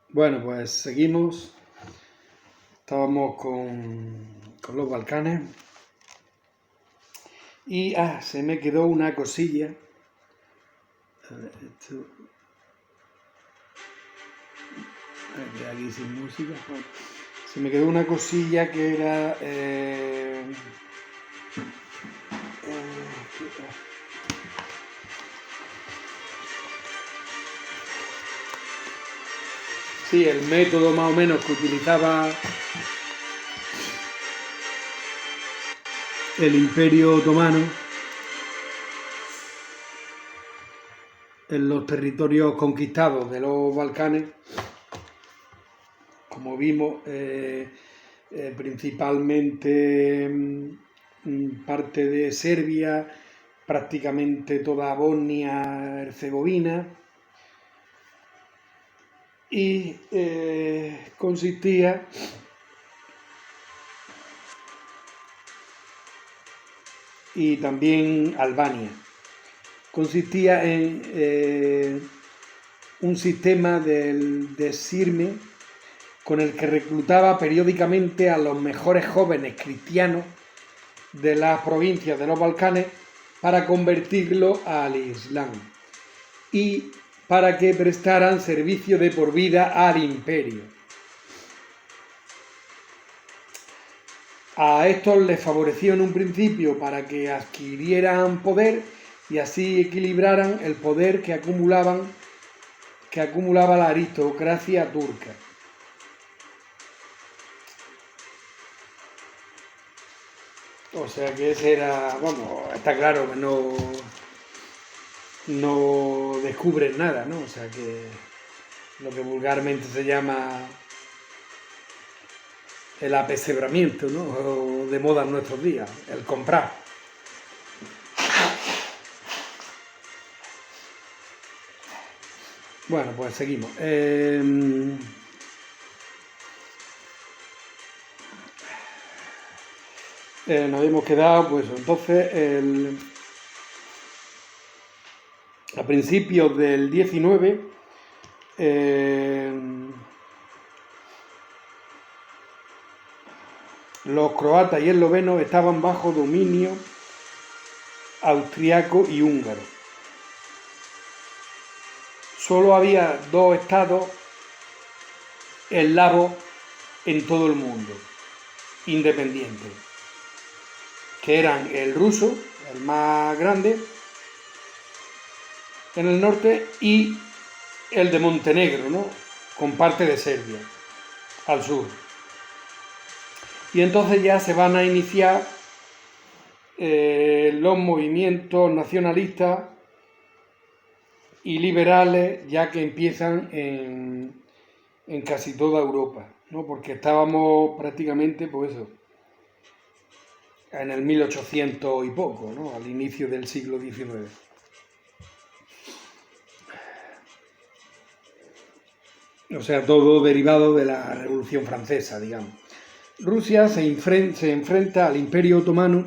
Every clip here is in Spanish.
Bueno, pues seguimos. Estábamos con los Balcanes. Y se me quedó una cosilla. A ver, esto. Aquí sin música. Bueno, se me quedó una cosilla que era. Sí, el método más o menos que utilizaba el Imperio Otomano en los territorios conquistados de los Balcanes, como vimos, principalmente parte de Serbia, prácticamente toda Bosnia, Herzegovina, y consistía y también Albania. Consistía en un sistema de SIRME con el que reclutaba periódicamente a los mejores jóvenes cristianos de las provincias de los Balcanes para convertirlos al Islam y para que prestaran servicio de por vida al imperio. A estos les favoreció en un principio para que adquirieran poder y así equilibraran el poder que acumulaba la aristocracia turca. O sea que ese era, vamos, está claro que no descubren nada, ¿no? O sea que lo que vulgarmente se llama el apesebramiento, ¿no? O de moda en nuestros días, el comprar. Bueno, pues seguimos. Nos hemos quedado, pues entonces, a principios del 19, los croatas y eslovenos estaban bajo dominio austriaco y húngaro. Solo había dos estados eslavos en todo el mundo, independientes, que eran el ruso, el más grande, en el norte, y el de Montenegro, ¿no? Con parte de Serbia, al sur. Y entonces ya se van a iniciar los movimientos nacionalistas y liberales, ya que empiezan en casi toda Europa, ¿no? Porque estábamos prácticamente, pues eso, en el 1800 y poco, ¿no? Al inicio del siglo XIX. O sea, todo derivado de la Revolución Francesa, digamos. Rusia se enfrenta al Imperio Otomano,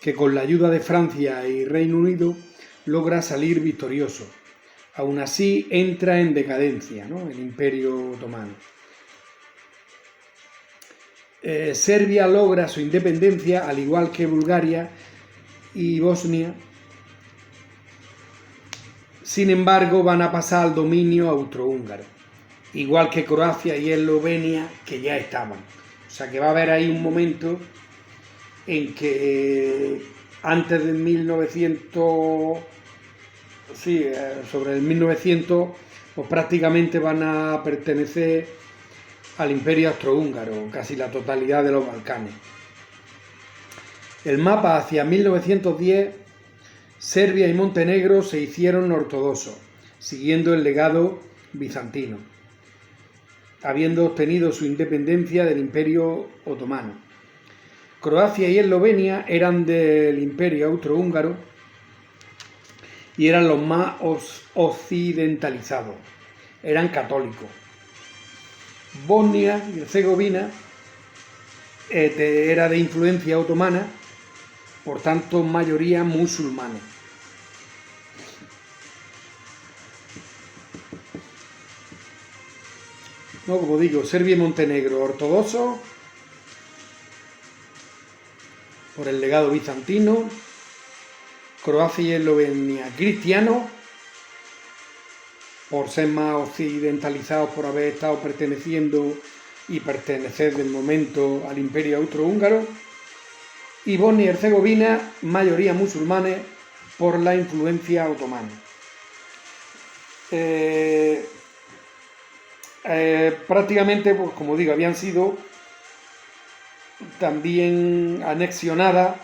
que con la ayuda de Francia y Reino Unido logra salir victorioso. Aún así entra en decadencia, ¿no? El Imperio Otomano. Serbia logra su independencia, al igual que Bulgaria y Bosnia. Sin embargo, van a pasar al dominio austrohúngaro, igual que Croacia y Eslovenia, que ya estaban. O sea que va a haber ahí un momento en que antes de 1900, sobre el 1900, pues prácticamente van a pertenecer al Imperio Austrohúngaro, casi la totalidad de los Balcanes. El mapa hacia 1910, Serbia y Montenegro se hicieron ortodoxos, siguiendo el legado bizantino, habiendo obtenido su independencia del Imperio Otomano. Croacia y Eslovenia eran del Imperio Austrohúngaro y eran los más occidentalizados, eran católicos. Bosnia y Herzegovina era de influencia otomana, por tanto mayoría musulmanes. ¿no? Como digo, Serbia y Montenegro ortodoxos, por el legado bizantino, Croacia y Eslovenia cristianos, por ser más occidentalizados, por haber estado perteneciendo y pertenecer del momento al Imperio Austrohúngaro, y Bosnia y Herzegovina, mayoría musulmanes, por la influencia otomana. Prácticamente, pues como digo, habían sido también anexionadas,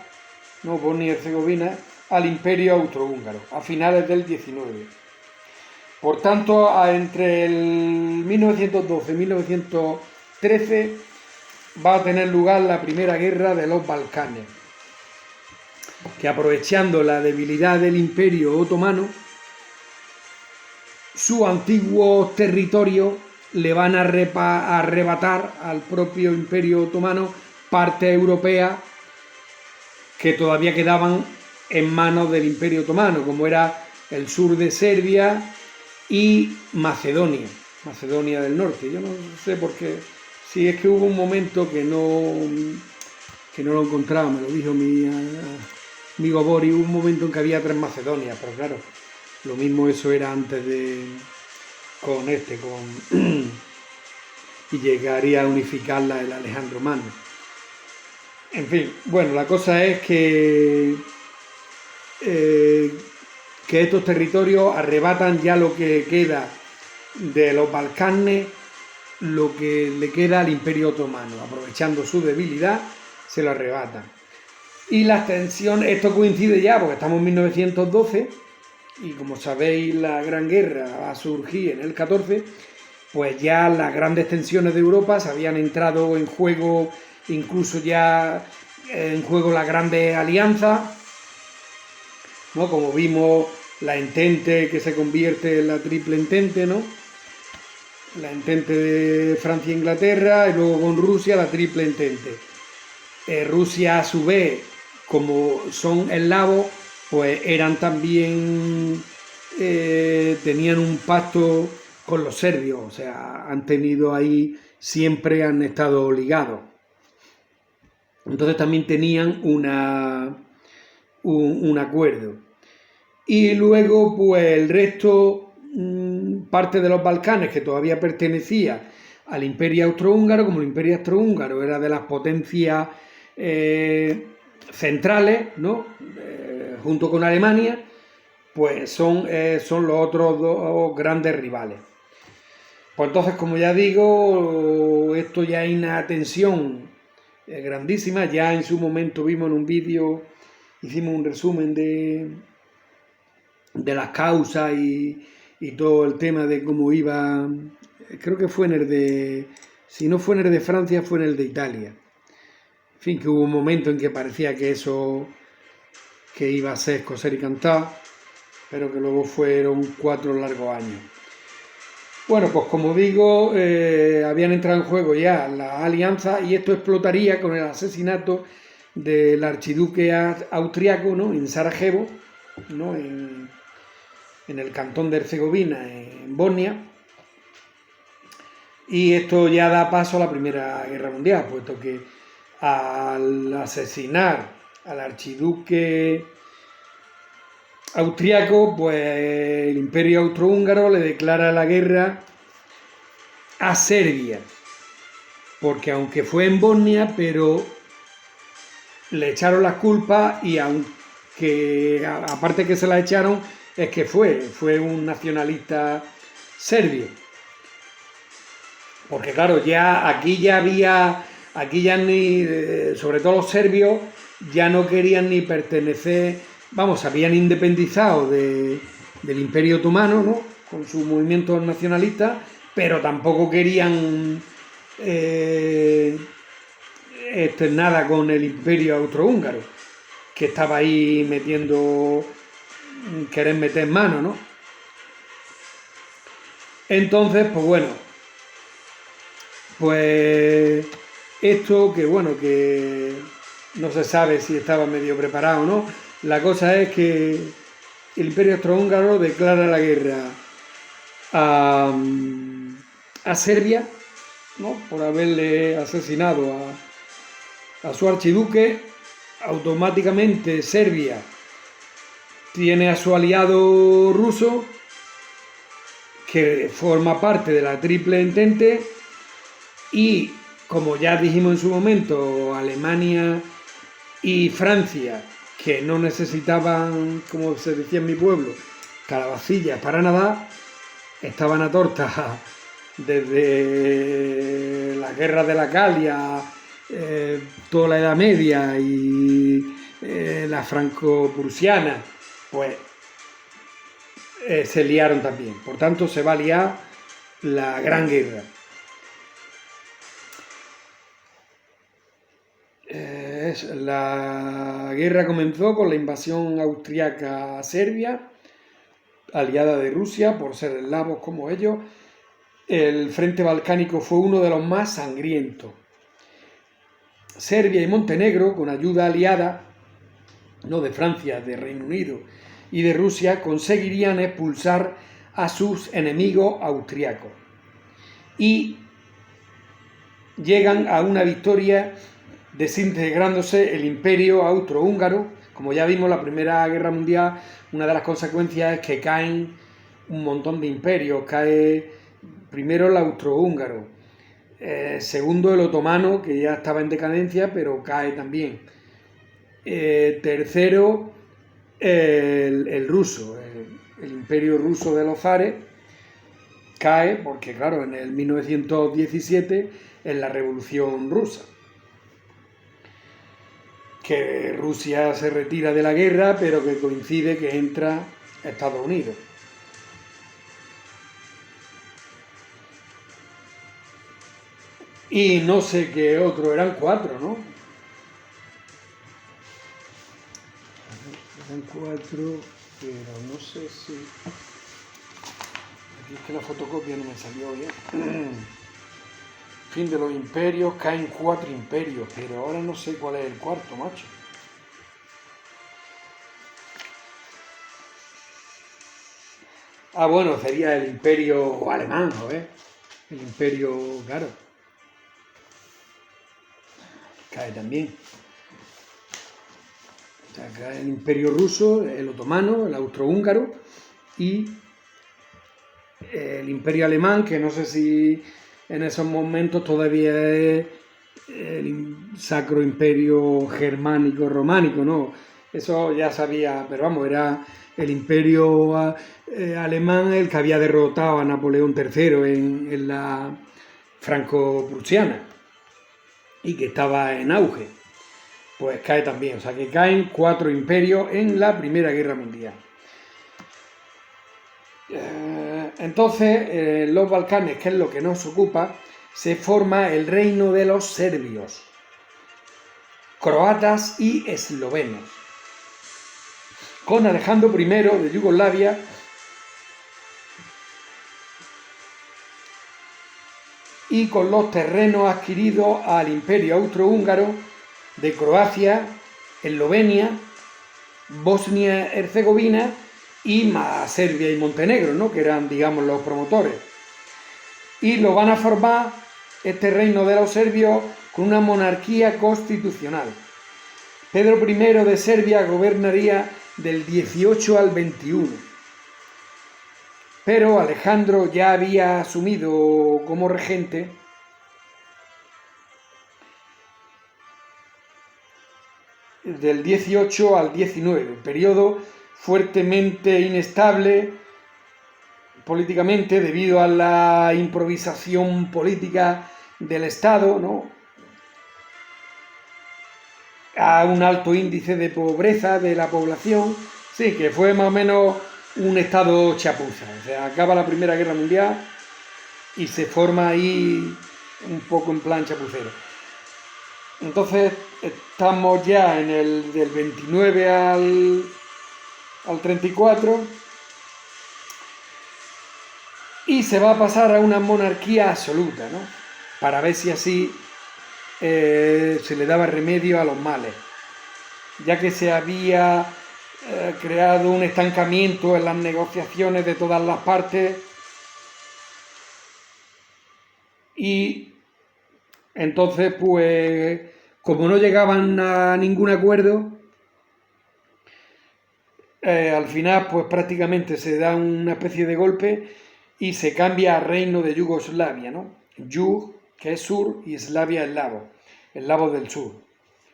¿no? Bosnia y Herzegovina al Imperio Austrohúngaro a finales del 19. Por tanto, entre el 1912 y 1913 va a tener lugar la Primera Guerra de los Balcanes, que aprovechando la debilidad del Imperio Otomano, sus antiguos territorios le van a arrebatar al propio Imperio Otomano partes europeas que todavía quedaban en manos del Imperio Otomano, como era el sur de Serbia y Macedonia del Norte. Yo no sé por qué, si es que hubo un momento que no lo encontraba, me lo dijo mi amigo Boris, hubo un momento en que había 3 Macedonias, pero claro, lo mismo eso era antes de y llegaría a unificarla el Alejandro Magno. En fin, bueno, la cosa es que estos territorios arrebatan ya lo que queda de los Balcanes, lo que le queda al Imperio Otomano, aprovechando su debilidad, se lo arrebatan. Y las tensiones, esto coincide ya porque estamos en 1912 y como sabéis la Gran Guerra va a surgir en el 14, pues ya las grandes tensiones de Europa se habían entrado en juego, incluso ya en juego las grandes alianzas, ¿no? Como vimos la Entente que se convierte en la Triple Entente, ¿no? La Entente de Francia e Inglaterra y luego con Rusia la Triple Entente. Rusia a su vez, como son eslavos, pues eran también, tenían un pacto con los serbios, o sea, han tenido ahí, siempre han estado ligados. Entonces también tenían un acuerdo. Y luego, pues el resto, parte de los Balcanes que todavía pertenecía al Imperio Austrohúngaro, como el Imperio Austrohúngaro era de las potencias centrales, ¿no? Junto con Alemania, pues son los otros dos grandes rivales. Pues entonces, como ya digo, esto ya hay una tensión grandísima. Ya en su momento vimos en un vídeo, hicimos un resumen de las causas y todo el tema de cómo iba. Creo que fue en el de, si no fue en el de Francia, fue en el de Italia. En fin, que hubo un momento en que parecía que eso que iba a ser coser y cantar, pero que luego fueron 4 largos años. Bueno, pues como digo, habían entrado en juego ya las alianzas y esto explotaría con el asesinato del archiduque austriaco, ¿no? En Sarajevo, ¿no? En el cantón de Herzegovina, en Bosnia. Y esto ya da paso a la Primera Guerra Mundial, puesto que al asesinar al archiduque austriaco, pues el Imperio Austrohúngaro le declara la guerra a Serbia, porque aunque fue en Bosnia, pero le echaron las culpas y aunque aparte que se la echaron, es que fue un nacionalista serbio. Porque claro, aquí ya ni, sobre todo los serbios, ya no querían ni pertenecer, vamos, se habían independizado del Imperio Otomano, ¿no? Con sus movimientos nacionalistas, pero tampoco querían nada con el Imperio Austrohúngaro, que estaba ahí querer meter mano, ¿no? Entonces, pues bueno, pues esto que no se sabe si estaba medio preparado o no. La cosa es que el Imperio Austrohúngaro declara la guerra a Serbia, ¿no?, por haberle asesinado a su archiduque, automáticamente Serbia tiene a su aliado ruso, que forma parte de la Triple Entente, y como ya dijimos en su momento, Alemania y Francia, que no necesitaban, como se decía en mi pueblo, calabacillas para nada, estaban a torta desde la guerra de la Galia, toda la Edad Media y la franco-prusiana, pues se liaron también. Por tanto, se va a liar la Gran Guerra. La guerra comenzó con la invasión austriaca a Serbia, aliada de Rusia por ser eslavos como ellos. El frente balcánico fue uno de los más sangrientos. Serbia y Montenegro, con ayuda aliada, no de Francia, de Reino Unido y de Rusia, conseguirían expulsar a sus enemigos austriacos y llegan a una victoria, desintegrándose el Imperio Austrohúngaro. Como ya vimos, la Primera Guerra Mundial, una de las consecuencias es que caen un montón de imperios. Cae primero el austrohúngaro, segundo el otomano, que ya estaba en decadencia, pero cae también. Tercero, el ruso, el imperio ruso de los zares, cae porque, claro, en el 1917 es la Revolución Rusa, que Rusia se retira de la guerra, pero que coincide que entra Estados Unidos. Y no sé qué otro, eran 4, ¿no? Eran 4, pero no sé si... Aquí es que la fotocopia no me salió bien. Fin de los imperios, caen 4 imperios, pero ahora no sé cuál es el cuarto, macho. Ah, bueno, sería el imperio alemán, ¿ves? El imperio, claro. Cae también. O sea, cae el imperio ruso, el otomano, el austrohúngaro y el imperio alemán, que no sé si en esos momentos todavía es el sacro imperio germánico románico, ¿no? Eso ya sabía, pero vamos, era el imperio alemán el que había derrotado a Napoleón III en la franco-prusiana y que estaba en auge. Pues cae también, o sea que caen 4 imperios en la Primera Guerra Mundial. Entonces, los Balcanes, que es lo que nos ocupa, se forma el reino de los serbios, croatas y eslovenos, con Alejandro I de Yugoslavia y con los terrenos adquiridos al Imperio Austrohúngaro de Croacia, Eslovenia, Bosnia-Herzegovina y más Serbia y Montenegro, ¿no?, que eran, digamos, los promotores. Y lo van a formar, este reino de los serbios, con una monarquía constitucional. Pedro I de Serbia gobernaría del 18 al 21. Pero Alejandro ya había asumido como regente del 18 al 19, periodo fuertemente inestable políticamente debido a la improvisación política del Estado, ¿no?, a un alto índice de pobreza de la población. Sí, que fue más o menos un estado chapuza. O sea, acaba la Primera Guerra Mundial y se forma ahí un poco en plan chapucero. Entonces estamos ya en el del 29 al 34 y se va a pasar a una monarquía absoluta, ¿no?, para ver si así se le daba remedio a los males, ya que se había creado un estancamiento en las negociaciones de todas las partes y Entonces, pues, como no llegaban a ningún acuerdo, al final, pues prácticamente se da una especie de golpe y se cambia a Reino de Yugoslavia, ¿no? Yug, que es sur, y Slavia es el Lavo del sur.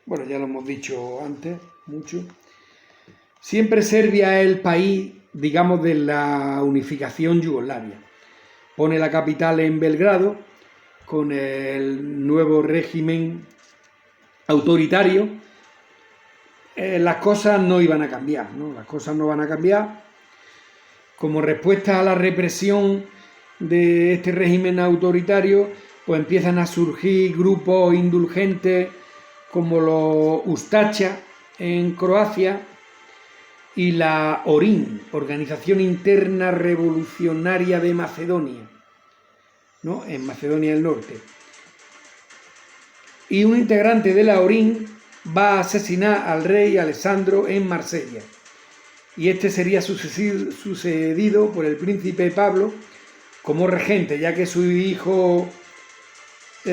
Bueno, ya lo hemos dicho antes, mucho. Siempre Serbia es el país, digamos, de la unificación Yugoslavia. Pone la capital en Belgrado, con el nuevo régimen autoritario. Las cosas no iban a cambiar, ¿no? Las cosas no van a cambiar. Como respuesta a la represión de este régimen autoritario, pues empiezan a surgir grupos indulgentes como los Ustaša en Croacia y la ORIN, Organización Interna Revolucionaria de Macedonia, ¿no? En Macedonia del Norte. Y un integrante de la ORIN va a asesinar al rey Alessandro en Marsella. Y este sería sucedido por el príncipe Pablo como regente, ya que su hijo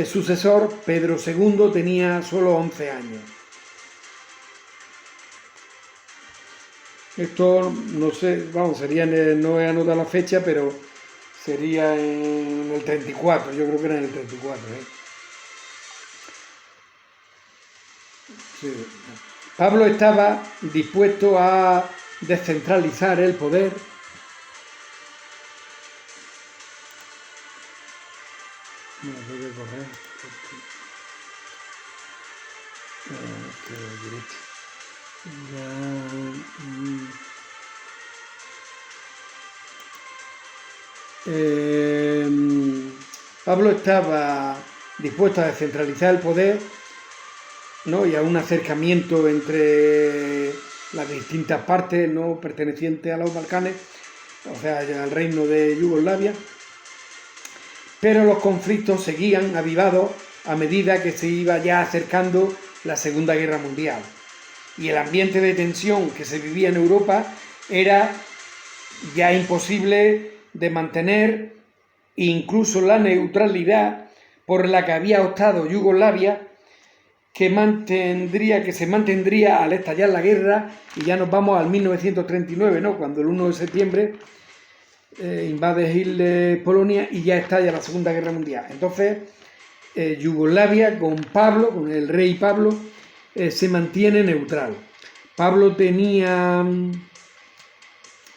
sucesor, Pedro II, tenía solo 11 años. Esto, no sé, vamos, sería, no he anotado la fecha, pero sería en el 34, yo creo que era en el 34. Sí. Pablo estaba dispuesto a descentralizar el poder. No, tengo que correr. Pablo estaba dispuesto a descentralizar el poder, ¿no? Y a un acercamiento entre las distintas partes, ¿no?, pertenecientes a los Balcanes, o sea, al reino de Yugoslavia, pero los conflictos seguían avivados a medida que se iba ya acercando la Segunda Guerra Mundial, y el ambiente de tensión que se vivía en Europa era ya imposible de mantener. Incluso la neutralidad por la que había optado Yugoslavia, que se mantendría al estallar la guerra, y ya nos vamos al 1939, ¿no?, cuando el 1 de septiembre invade Hitler Polonia y ya estalla la Segunda Guerra Mundial. Entonces, Yugoslavia con el rey Pablo, se mantiene neutral. Pablo tenía...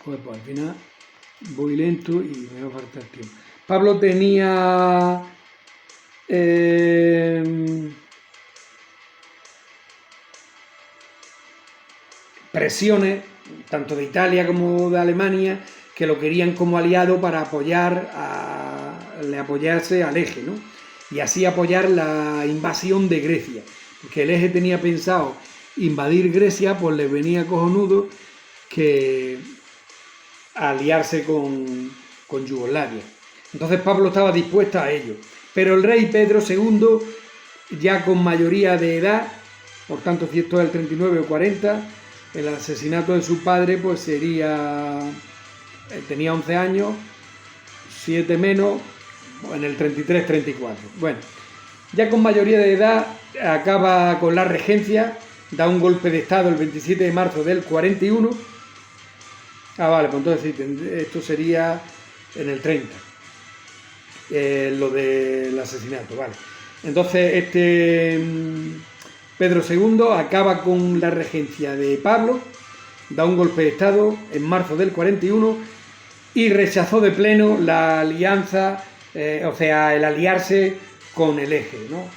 Pues al final voy lento y me va a faltar tiempo. Pablo tenía... presiones, tanto de Italia como de Alemania, que lo querían como aliado para apoyarse al Eje, ¿no? Y así apoyar la invasión de Grecia, porque el Eje tenía pensado invadir Grecia, pues les venía cojonudo que aliarse con Yugoslavia. Entonces Pablo estaba dispuesto a ello, pero el rey Pedro II, ya con mayoría de edad, por tanto si esto es el 39 o 40, el asesinato de su padre pues sería... tenía 11 años, 7 menos, en el 33-34. Bueno, ya con mayoría de edad acaba con la regencia, da un golpe de estado el 27 de marzo del 41. Vale, pues entonces esto sería en el 30, lo del asesinato, vale. Entonces Pedro II acaba con la regencia de Pablo, da un golpe de estado en marzo del 41 y rechazó de pleno la alianza, o sea, el aliarse con el Eje, ¿no?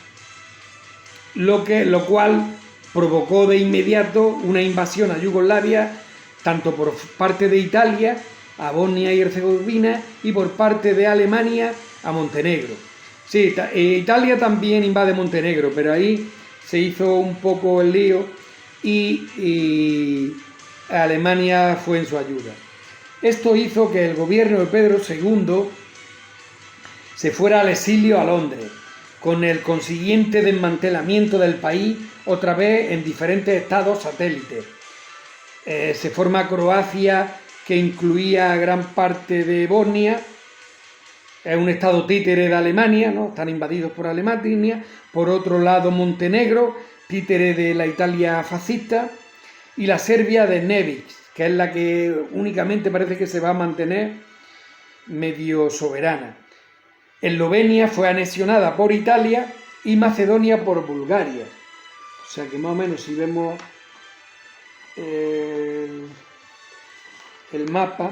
Lo cual provocó de inmediato una invasión a Yugoslavia, tanto por parte de Italia a Bosnia y Herzegovina y por parte de Alemania a Montenegro. Sí, Italia también invade Montenegro, pero ahí se hizo un poco el lío y Alemania fue en su ayuda. Esto hizo que el gobierno de Pedro II se fuera al exilio a Londres, con el consiguiente desmantelamiento del país otra vez en diferentes estados satélites. Se forma Croacia, que incluía gran parte de Bosnia, es un estado títere de Alemania, ¿no? Están invadidos por Alemania. Por otro lado, Montenegro, títere de la Italia fascista, y la Serbia de Nević, que es la que únicamente parece que se va a mantener medio soberana. Eslovenia fue anexionada por Italia y Macedonia por Bulgaria. O sea que más o menos si vemos el mapa,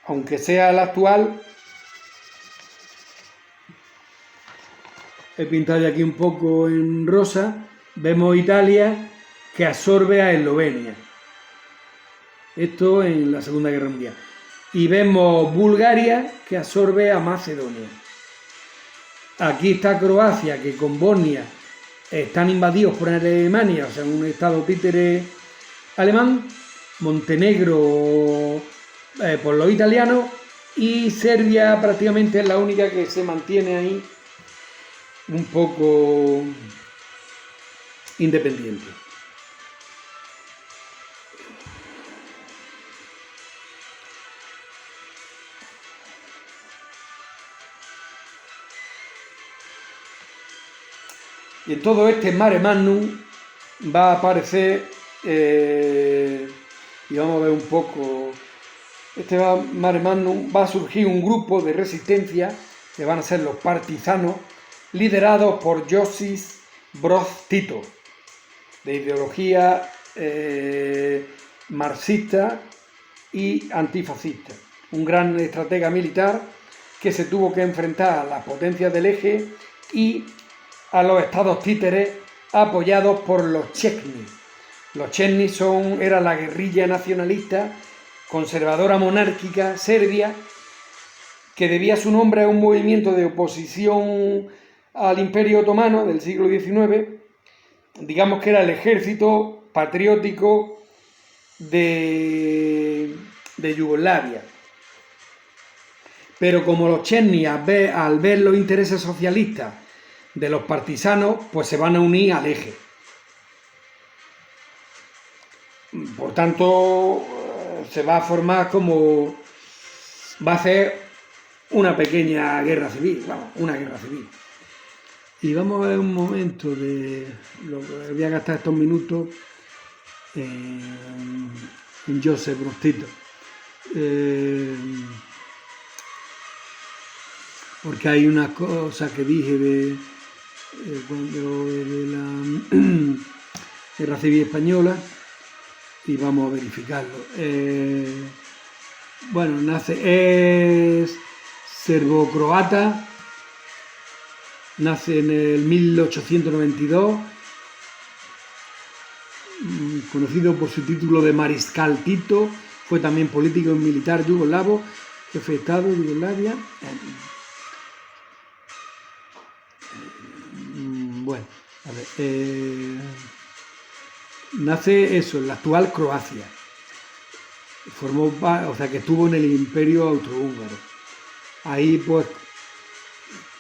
aunque sea el actual, he pintado ya aquí un poco en rosa, vemos Italia que absorbe a Eslovenia. Esto en la Segunda Guerra Mundial. Y vemos Bulgaria que absorbe a Macedonia. Aquí está Croacia, que con Bosnia están invadidos por Alemania, o sea, un estado títere alemán. Montenegro por los italianos, y Serbia prácticamente es la única que se mantiene ahí un poco independiente. Y en todo este mare magnum va a aparecer, y vamos a ver un poco, este mare magnum va a surgir un grupo de resistencia que van a ser los partisanos, liderados por Josip Broz Tito, de ideología marxista y antifascista, un gran estratega militar que se tuvo que enfrentar a las potencias del eje y a los estados títeres apoyados por los chechnis. Los chechnis era la guerrilla nacionalista conservadora monárquica serbia, que debía su nombre a un movimiento de oposición al Imperio Otomano del siglo XIX, digamos que era el ejército patriótico de Yugoslavia. Pero como los chechnis, al ver los intereses socialistas de los partisanos, pues se van a unir al eje. Por tanto, se va a formar como... va a ser una pequeña guerra civil, vamos, una guerra civil. Y vamos a ver un momento de... voy a gastar estos minutos en Josip Broz Tito. Porque hay unas cosas que dije de la Guerra Civil Española, y vamos a verificarlo. Bueno, es serbo-croata, nace en el 1892, conocido por su título de Mariscal Tito, fue también político y militar yugoslavo, jefe de Estado de Yugoslavia. Bueno, a ver, nace eso, en la actual Croacia. O sea, que estuvo en el Imperio Austrohúngaro. Ahí pues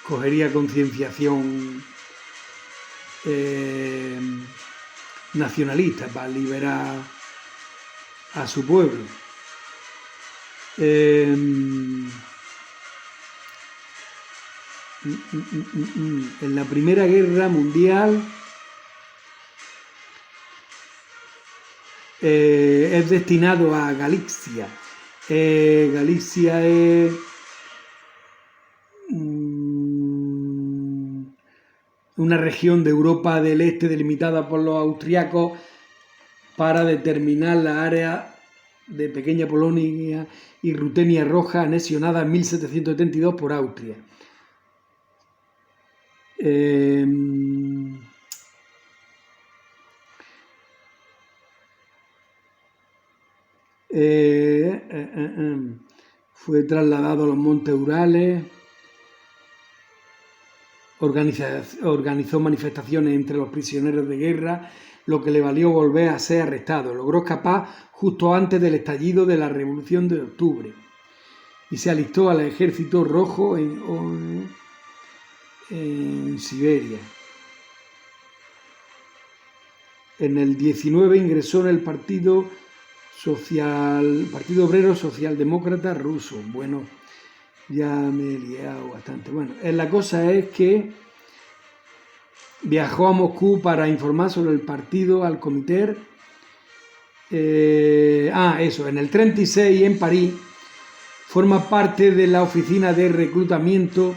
cogería concienciación nacionalista para liberar a su pueblo. En la Primera Guerra Mundial es destinado a Galicia. Galicia es una región de Europa del Este delimitada por los austriacos para determinar la área de Pequeña Polonia y Rutenia Roja, anexionada en 1772 por Austria. Fue trasladado a los Montes Urales, organizó manifestaciones entre los prisioneros de guerra, lo que le valió volver a ser arrestado. Logró escapar justo antes del estallido de la Revolución de Octubre y se alistó al Ejército Rojo en Siberia. En el 19 ingresó en el partido Partido Obrero Socialdemócrata Ruso. Bueno, ya me he liado bastante. Bueno, la cosa es que viajó a Moscú para informar sobre el partido al comité. En el 36 en París forma parte de la oficina de reclutamiento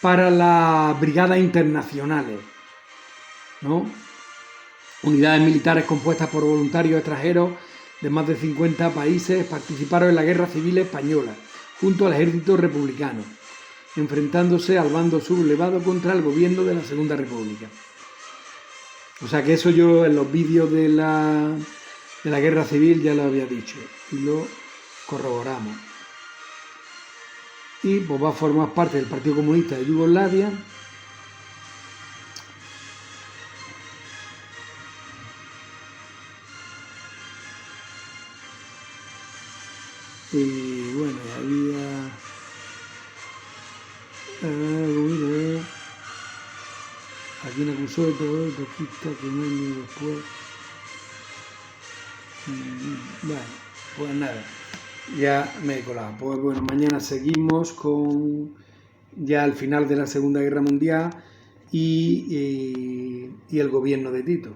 para las brigadas internacionales, ¿no? Unidades militares compuestas por voluntarios extranjeros de más de 50 países participaron en la Guerra Civil Española junto al ejército republicano, enfrentándose al bando sublevado contra el gobierno de la Segunda República. O sea que eso yo en los vídeos de la Guerra Civil ya lo había dicho y lo corroboramos. Y pues va a formar parte del Partido Comunista de Yugoslavia. Y bueno, había... a quien acusó de todo el toquista que un año después... Bueno, pues nada, ya me he colado. Pues bueno, mañana seguimos con ya el final de la Segunda Guerra Mundial y el gobierno de Tito.